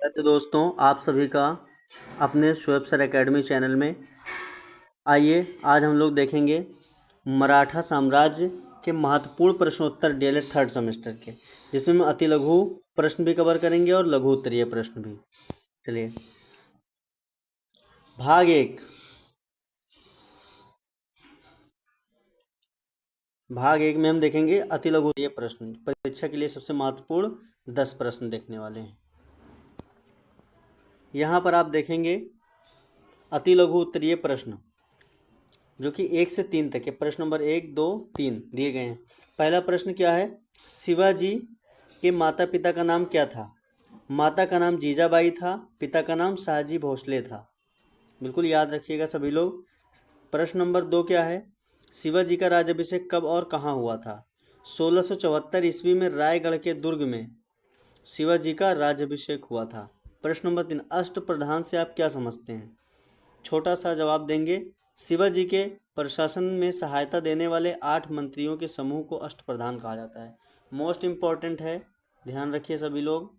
तो दोस्तों आप सभी का अपने शोएब सर एकेडमी चैनल में। आइए आज हम लोग देखेंगे मराठा साम्राज्य के महत्वपूर्ण प्रश्नोत्तर डीएलएड थर्ड सेमेस्टर के, जिसमें हम अति लघु प्रश्न भी कवर करेंगे और लघु उत्तरीय प्रश्न भी। चलिए भाग एक में हम देखेंगे अति लघु उत्तरीय प्रश्न। परीक्षा के लिए सबसे महत्वपूर्ण 10 प्रश्न देखने वाले हैं। यहाँ पर आप देखेंगे अति लघु उत्तरीय प्रश्न जो कि 1 से 3 तक के। प्रश्न नंबर 1, 2, 3 दिए गए हैं। पहला प्रश्न क्या है? शिवाजी के माता पिता का नाम क्या था? माता का नाम जीजाबाई था, पिता का नाम शाहजी भोसले था। बिल्कुल याद रखिएगा सभी लोग। प्रश्न नंबर 2 क्या है? शिवाजी का राज्याभिषेक कब और कहाँ हुआ था? 1674 ईस्वी में रायगढ़ के दुर्ग में शिवाजी का राज्याभिषेक हुआ था। प्रश्न नंबर 3, अष्टप्रधान से आप क्या समझते हैं? छोटा सा जवाब देंगे। शिवाजी के प्रशासन में सहायता देने वाले 8 मंत्रियों के समूह को अष्टप्रधान कहा जाता है। मोस्ट इम्पॉर्टेंट है, ध्यान रखिए सभी लोग,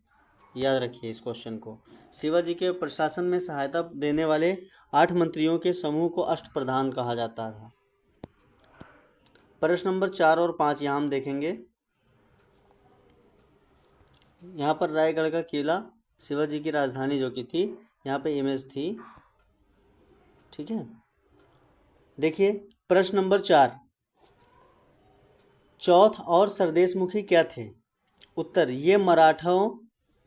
याद रखिए इस क्वेश्चन को। शिवाजी के प्रशासन में सहायता देने वाले 8 मंत्रियों के समूह को अष्टप्रधान कहा जाता था। प्रश्न नंबर 4 और 5 यहाँ हम देखेंगे। यहाँ पर रायगढ़ का किला शिवाजी की राजधानी जो कि थी, यहाँ पे इमेज थी। ठीक है, देखिए प्रश्न नंबर 4, चौथ और सरदेशमुखी क्या थे? उत्तर, ये मराठाओं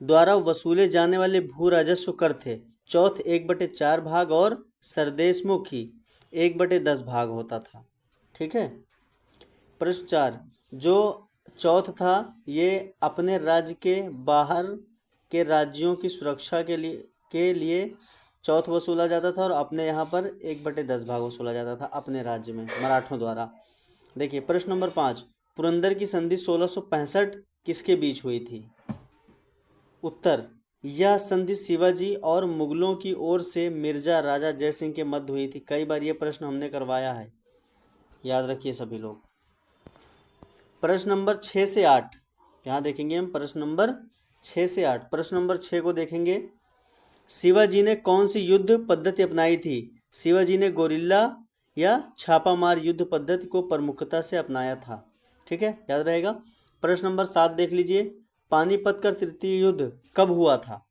द्वारा वसूले जाने वाले भू राजस्व कर थे। चौथ 1/4 भाग और सरदेशमुखी 1/10 भाग होता था। ठीक है। प्रश्न 4, जो चौथ था ये अपने राज्य के बाहर के राज्यों की सुरक्षा के लिए चौथ वसूला जाता था और अपने यहाँ पर 1/10 भाग वसूला जाता था अपने राज्य में मराठों द्वारा। देखिए प्रश्न नंबर 5, पुरंदर की संधि 1665 किसके बीच हुई थी? उत्तर, यह संधि शिवाजी और मुगलों की ओर से मिर्जा राजा जयसिंह के मध्य हुई थी। कई बार ये प्रश्न हमने करवाया है, याद रखिए सभी लोग। प्रश्न नंबर 6 से 8 यहाँ देखेंगे हम। प्रश्न नंबर 6 से 8, प्रश्न नंबर 6 को देखेंगे। शिवाजी ने कौन सी युद्ध पद्धति अपनाई थी? शिवाजी ने गोरिल्ला या छापामार युद्ध पद्धति को प्रमुखता से अपनाया था। ठीक है, याद रहेगा। प्रश्न नंबर 7 देख लीजिए। पानीपत का तृतीय युद्ध कब हुआ था?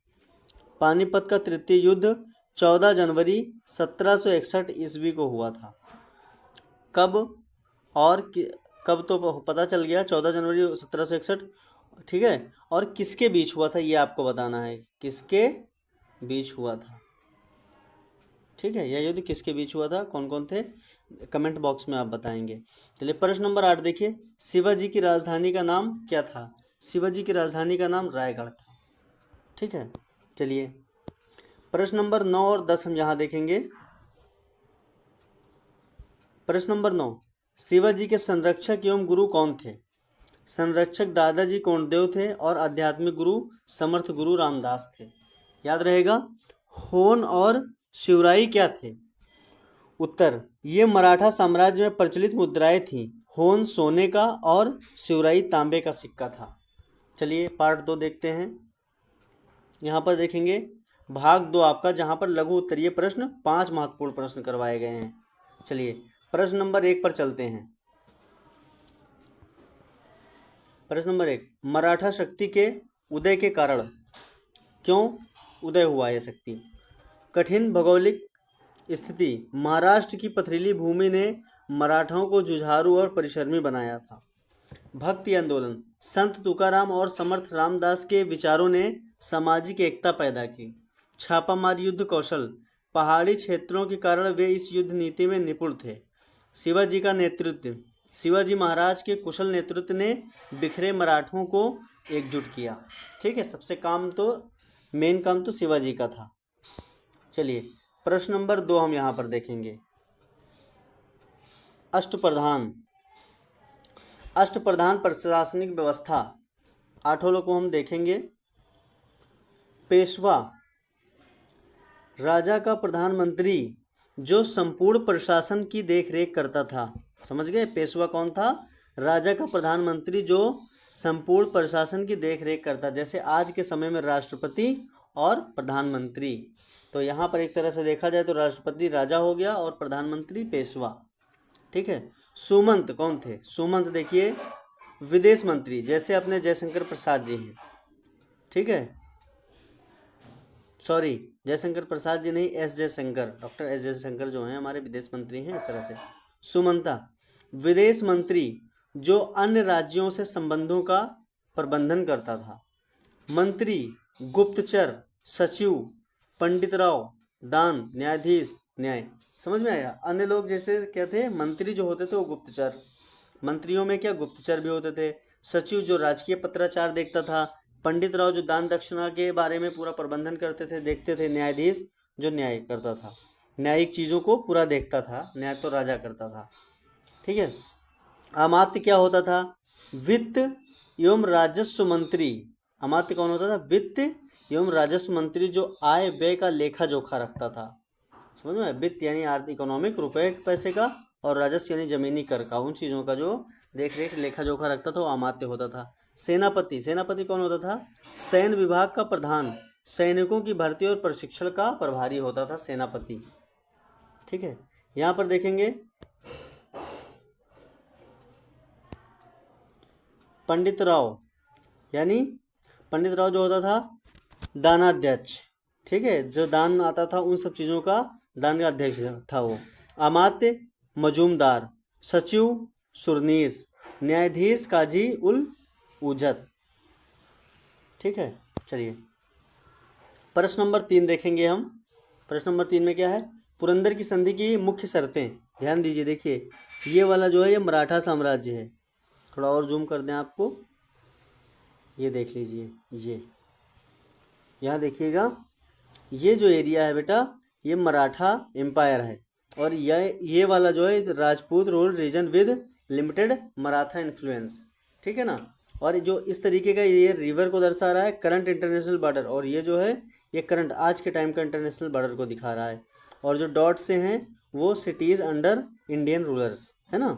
पानीपत का तृतीय युद्ध 14 जनवरी 1761 ईस्वी को हुआ था। कब और कब तो पता चल गया, 14 जनवरी 1761। ठीक है, और किसके बीच हुआ था ये आपको बताना है, किसके बीच हुआ था। ठीक है, यह युद्ध किसके बीच हुआ था, कौन कौन थे, कमेंट बॉक्स में आप बताएंगे। चलिए प्रश्न नंबर 8 देखिए। शिवाजी की राजधानी का नाम क्या था? शिवाजी की राजधानी का नाम रायगढ़ था। ठीक है, चलिए प्रश्न नंबर 9 और 10 हम यहाँ देखेंगे। प्रश्न नंबर 9, शिवाजी के संरक्षक एवं गुरु कौन थे? संरक्षक दादाजी कोंडदेव थे और आध्यात्मिक गुरु समर्थ गुरु रामदास थे। याद रहेगा। होन और शिवराई क्या थे? उत्तर, ये मराठा साम्राज्य में प्रचलित मुद्राएं थीं। होन सोने का और शिवराई तांबे का सिक्का था। चलिए पार्ट 2 देखते हैं। यहाँ पर देखेंगे भाग 2 आपका, जहाँ पर लघु उत्तरीय प्रश्न 5 महत्वपूर्ण प्रश्न करवाए गए हैं। चलिए प्रश्न नंबर 1 पर चलते हैं। प्रश्न नंबर 1, मराठा शक्ति के उदय के कारण क्यों उदय हुआ यह शक्ति? कठिन भौगोलिक स्थिति, महाराष्ट्र की पथरीली भूमि ने मराठाओं को जुझारू और परिश्रमी बनाया था। भक्ति आंदोलन, संत तुकाराम और समर्थ रामदास के विचारों ने सामाजिक एकता पैदा की। छापामार युद्ध कौशल, पहाड़ी क्षेत्रों के कारण वे इस युद्ध नीति में निपुण थे। शिवाजी का नेतृत्व, शिवाजी महाराज के कुशल नेतृत्व ने बिखरे मराठों को एकजुट किया। ठीक है, सबसे मेन काम तो शिवाजी का था। चलिए प्रश्न नंबर 2 हम यहाँ पर देखेंगे। अष्टप्रधान प्रशासनिक व्यवस्था 8 को हम देखेंगे। पेशवा, राजा का प्रधानमंत्री जो संपूर्ण प्रशासन की देखरेख करता था। समझ गए, पेशवा कौन था? राजा का प्रधानमंत्री जो संपूर्ण प्रशासन की देखरेख करता, जैसे आज के समय में राष्ट्रपति और प्रधानमंत्री। तो यहाँ पर एक तरह से देखा जाए तो राष्ट्रपति राजा हो गया और प्रधानमंत्री पेशवा। ठीक है। सुमंत कौन थे? सुमंत देखिए विदेश मंत्री, जैसे अपने जयशंकर प्रसाद जी हैं। ठीक है, सॉरी जयशंकर प्रसाद जी नहीं, S Jaishankar, doctor S Jaishankar जो हैं हमारे विदेश मंत्री हैं। इस तरह से सुमंता विदेश मंत्री जो अन्य राज्यों से संबंधों का प्रबंधन करता था। मंत्री, गुप्तचर, सचिव, पंडित राव, दान, न्यायाधीश, न्याय। समझ में आया? अन्य लोग जैसे क्या थे, मंत्री जो होते थे वो गुप्तचर, मंत्रियों में क्या गुप्तचर भी होते थे। सचिव जो राजकीय पत्राचार देखता था। पंडित राव जो दान दक्षिणा के बारे में पूरा प्रबंधन करते थे, देखते थे। न्यायाधीश जो न्याय करता था, न्यायिक चीज़ों को पूरा देखता था। न्याय तो राजा करता था। ठीक है। अमात्य क्या होता था? वित्त एवं राजस्व मंत्री। अमात्य कौन होता था? वित्त एवं राजस्व मंत्री जो आय व्यय का लेखा जोखा रखता था। समझ में? वित्त यानी आर्थिक इकोनॉमिक, रुपए पैसे का, और राजस्व यानी जमीनी कर का, उन चीज़ों का जो देख रेख लेखा जोखा रखता था वो अमात्य होता था। सेनापति, सेनापति कौन होता था? सैन्य विभाग का प्रधान, सैनिकों की भर्ती और प्रशिक्षण का प्रभारी होता था सेनापति। ठीक है। यहाँ पर देखेंगे पंडित राव, यानी पंडित राव जो होता था दानाध्यक्ष। ठीक है, जो दान आता था उन सब चीज़ों का दान का अध्यक्ष था वो। अमात्य मजूमदार, सचिव सुरनीस, न्यायाधीश काजी उल उजत। ठीक है। चलिए प्रश्न नंबर 3 देखेंगे हम। प्रश्न नंबर 3 में क्या है? पुरंदर की संधि की मुख्य शर्तें। ध्यान दीजिए, देखिए ये वाला जो है ये मराठा साम्राज्य है। थोड़ा और जूम कर दें आपको, ये देख लीजिए। ये यहाँ देखिएगा, ये जो एरिया है बेटा ये मराठा एम्पायर है, और ये वाला जो है Rajput rule region with limited Maratha influence. ठीक है ना। और जो इस तरीके का ये रिवर को दर्शा रहा है, करंट इंटरनेशनल बॉर्डर, और ये जो है ये करंट आज के टाइम का इंटरनेशनल बॉर्डर को दिखा रहा है। और जो डॉट से हैं वो सिटीज़ अंडर इंडियन रूलर्स है ना।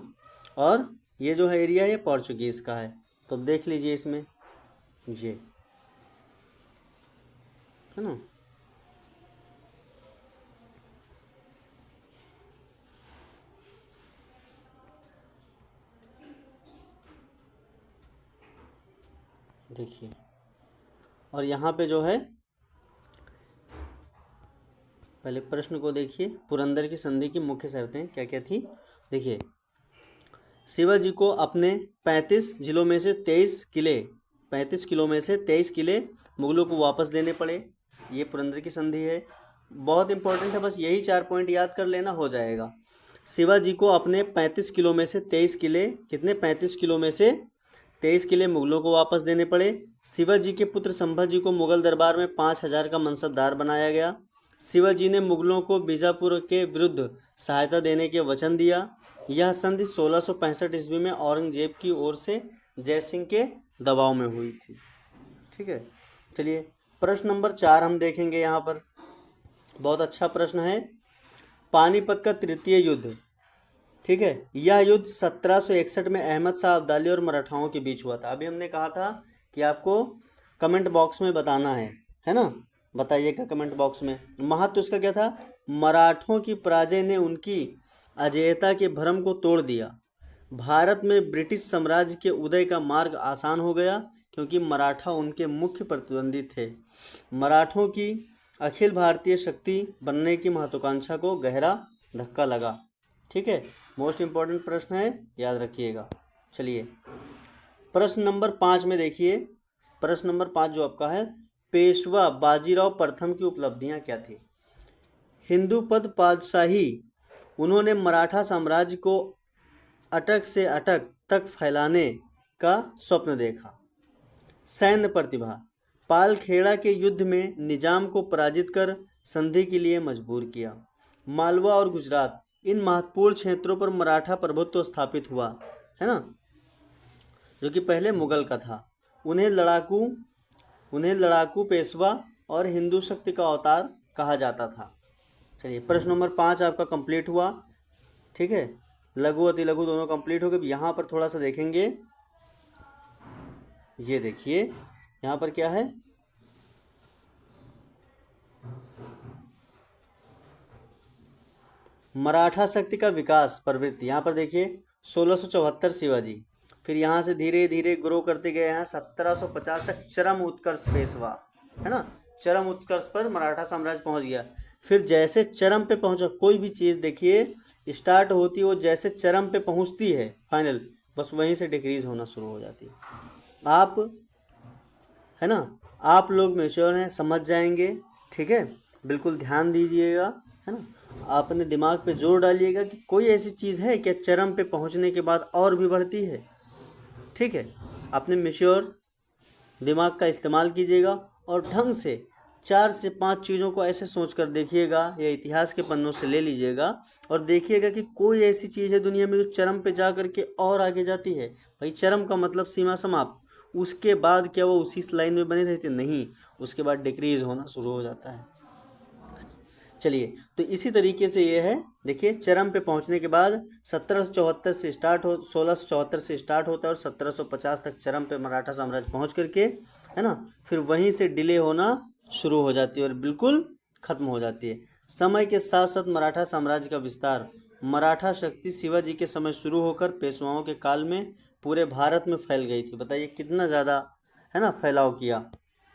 और ये जो है एरिया ये पोर्चुगीज़ का है। तो अब देख लीजिए इसमें ये है ना। देखिए, और यहाँ पे जो है पहले प्रश्न को देखिए, पुरंदर की संधि की मुख्य शर्तें क्या क्या थी। देखिए, शिवाजी को अपने 35 जिलों में से 23 किले 35 किलो में से 23 किले मुगलों को वापस देने पड़े। ये पुरंदर की संधि है, बहुत इंपॉर्टेंट है, बस यही 4 पॉइंट याद कर लेना हो जाएगा। शिवाजी को अपने 35 किलो में से 23 किले, कितने? 35 किलो में से 23 किले मुगलों को वापस देने पड़े। शिवाजी के पुत्र संभाजी को मुगल दरबार में 5000 का मनसबदार बनाया गया। शिवाजी ने मुगलों को बीजापुर के विरुद्ध सहायता देने के वचन दिया। यह संधि 1665 ईस्वी में औरंगजेब की ओर से जयसिंह के दबाव में हुई थी। ठीक है। चलिए प्रश्न नंबर 4 हम देखेंगे। यहाँ पर बहुत अच्छा प्रश्न है, पानीपत का तृतीय युद्ध। ठीक है, यह युद्ध 1761 में अहमद शाह अब्दाली और मराठाओं के बीच हुआ था। अभी हमने कहा था कि आपको कमेंट बॉक्स में बताना है ना। बताइएगा कमेंट बॉक्स में। महत्व उसका क्या था? मराठों की पराजय ने उनकी अजेयता के भ्रम को तोड़ दिया। भारत में ब्रिटिश साम्राज्य के उदय का मार्ग आसान हो गया, क्योंकि मराठा उनके मुख्य प्रतिद्वंदी थे। मराठों की अखिल भारतीय शक्ति बनने की महत्वाकांक्षा को गहरा धक्का लगा। ठीक है, मोस्ट इम्पॉर्टेंट प्रश्न है, याद रखिएगा। चलिए प्रश्न नंबर 5 में देखिए। प्रश्न नंबर 5 जो आपका है, पेशवा बाजीराव प्रथम की उपलब्धियां क्या थी? हिंदू पद पातशाही, उन्होंने मराठा साम्राज्य को अटक से अटक तक फैलाने का स्वप्न देखा। सैन्य प्रतिभा, पालखेड़ा के युद्ध में निजाम को पराजित कर संधि के लिए मजबूर किया। मालवा और गुजरात, इन महत्वपूर्ण क्षेत्रों पर मराठा प्रभुत्व स्थापित हुआ है ना, जो कि पहले मुगल का था। उन्हें लड़ाकू पेशवा और हिंदू शक्ति का अवतार कहा जाता था। चलिए प्रश्न नंबर 5 आपका कंप्लीट हुआ। ठीक है, लघु अति लघु दोनों कंप्लीट हो गए। यहाँ पर थोड़ा सा देखेंगे, ये देखिए यहाँ पर क्या है, मराठा शक्ति का विकास प्रवृत्ति, यहाँ पर देखिए 1674 शिवाजी, फिर यहाँ से धीरे धीरे ग्रो करते गए हैं 1750 तक चरम उत्कर्ष पेशवा, है ना, चरम उत्कर्ष पर मराठा साम्राज्य पहुँच गया। फिर जैसे चरम पे पहुँचा, कोई भी चीज़ देखिए स्टार्ट होती है, वो जैसे चरम पे पहुँचती है फाइनल, बस वहीं से डिक्रीज होना शुरू हो जाती है। आप, है ना, आप लोग मैच्योर हैं, समझ जाएंगे, ठीक है, बिल्कुल ध्यान दीजिएगा, है ना, अपने दिमाग पे जोर डालिएगा कि कोई ऐसी चीज़ है क्या चरम पे पहुंचने के बाद और भी बढ़ती है, ठीक है। अपने मैच्योर दिमाग का इस्तेमाल कीजिएगा और ढंग से 4 से 5 चीज़ों को ऐसे सोच कर देखिएगा, या इतिहास के पन्नों से ले लीजिएगा और देखिएगा कि कोई ऐसी चीज़ है दुनिया में जो चरम पे जा कर के और आगे जाती है। भाई चरम का मतलब सीमा समाप्त, उसके बाद क्या वो उसी लाइन में बने रहते? नहीं, उसके बाद डिक्रीज होना शुरू हो जाता है। चलिए, तो इसी तरीके से ये है, देखिए चरम पे पहुंचने के बाद 1774 से स्टार्ट हो 1674 से स्टार्ट होता है और 1750 तक चरम पे मराठा साम्राज्य पहुंच करके, है ना, फिर वहीं से डिले होना शुरू हो जाती है और बिल्कुल खत्म हो जाती है। समय के साथ साथ मराठा साम्राज्य का विस्तार, मराठा शक्ति शिवाजी के समय शुरू होकर पेशवाओं के काल में पूरे भारत में फैल गई थी। बताइए कितना ज़्यादा, है ना, फैलाव किया।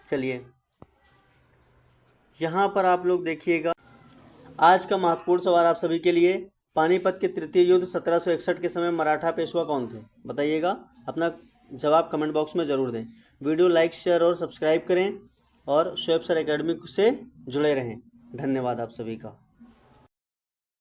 चलिए यहाँ पर आप लोग देखिएगा, आज का महत्वपूर्ण सवाल आप सभी के लिए, पानीपत के तृतीय युद्ध 1761 के समय मराठा पेशवा कौन थे? बताइएगा, अपना जवाब कमेंट बॉक्स में ज़रूर दें। वीडियो लाइक, शेयर और सब्सक्राइब करें और शोएब सर एकेडमी से जुड़े रहें। धन्यवाद आप सभी का।